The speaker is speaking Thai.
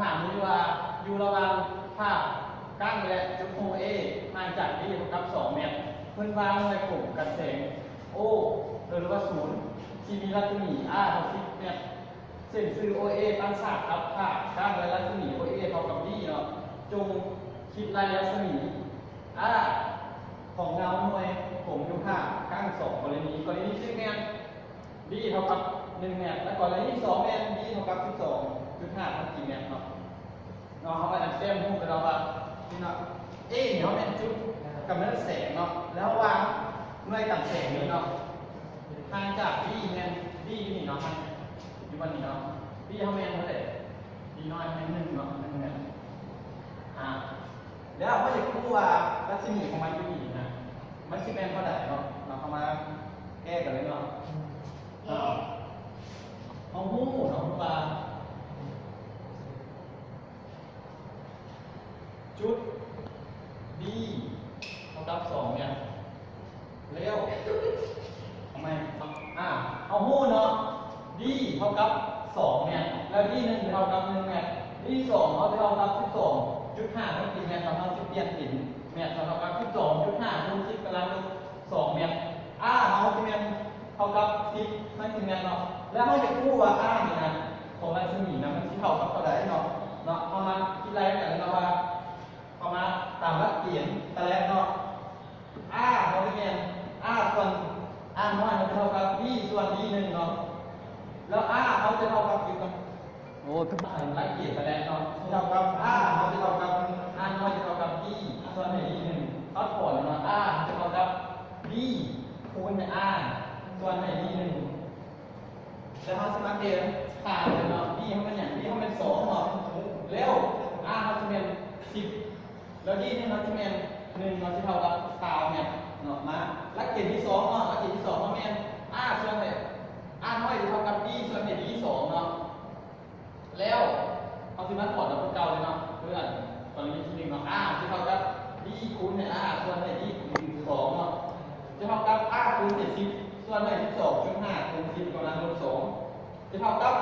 ำถามนี้ว่าอยู่ระหว่างภาพก้างและจุดโอเอห่างจากที่กับ2 เมตรเพื่อนวางในกลุ่มกันแสงโอหรือว่า0ที่มีรัศมี r เท่า10 เมตรเส้นสื่อ OA ตั้งฉากครับภาพก้างและรัศมี OA เท่ากับ d เนาะจงคิดรายรัศมี r ของเงาหน่วยผมอยู่ภาพก้าง2กรณี10 เมตร d เท่ากับ1 เมตรและกรณี2 เมตร d เท่ากับ 12.5 ทับกี่เมตรเนาะเขาไปอัดเต็มพูดไปแล้วว่านี่เนาะเอ๊ะเนี่ยเขาเป็นจุดกำเนิดแสงเนาะแล้ววางหน่วยกันแสงนี้เนาะห่างจาก d เนี่ย d นี่เนาะมันอยู่วันนี้เนาะ d เขาแม่นเท่าไหร่ d น้อยแม่น1เนาะ1 เมตรแล้วเขาจะพูดว่ารัศมีของมันอยู่นี่นะมันสิแม่นเท่าไหร่เนาะเราเข้ามาแก้กันเลยเนาะเอาหูเนาะว่าจุด D เท่ากับ2เนี่ยเร็วทำไมเอาหูเนาะ D เท่ากับ2เนี่ยแล้ว D 1เท่ากับ1เนี่ย D 2เขาจะเท่ากับ 12.5 ทั้ง4เนี่ยเราจะเปลี่ยนสินเนี่ยเท่ากับ 12.5 คูณ10กำลัง2เนี่ยเขาจะเป็นเท่ากับ10ทั้ง4เนี่ยเนาะแล้วเขาจะพูดว่านี่นะของรัศมีนะมันสิเท่ากับเท่าไหร่เนาะเอามาคิดอะไรกันเนาะว่าเอามาตามหลักเกณฑ์แต่แรกเนาะเขาจะเป็นส่วนน้อยมันจะเท่ากับ b ส่วน b 1เนาะแล้วเขาจะเท่ากับอยู่กับโอ้ทุกอย่างหลักเกณฑ์แต่แรกเนาะเท่ากับเขาจะเท่ากับน้อยจะเท่ากับ b ส่วน b 1เขาผลเนาะจะเท่ากับ b คูณส่วน b 1แต่เขาสมัครเองขาดเลยเนาะ b เขาเป็นอย่าง b เขาเป็น2เนาะแล้วเขาจะเป็น10แล้ว d นี่เขาจะเป็น1เราจะเท่ากับ9เนี่ยเนาะมาหลักเกณฑ์ที่2เนาะหลักเกณฑ์ที่2เขาเป็นส่วนน้อยจะเท่ากับ b ส่วน b 2เนาะแล้วเขาจะมาถอดเราเป็นเก่าเลยเนาะเพื่อนตอนนี้ที่1เนาะจะเท่ากับ b คูณส่วน b 2เนาะจะเท่ากับคูณ10ส่วน12.5คูณ10กำลังลบ2จะเท่ากับ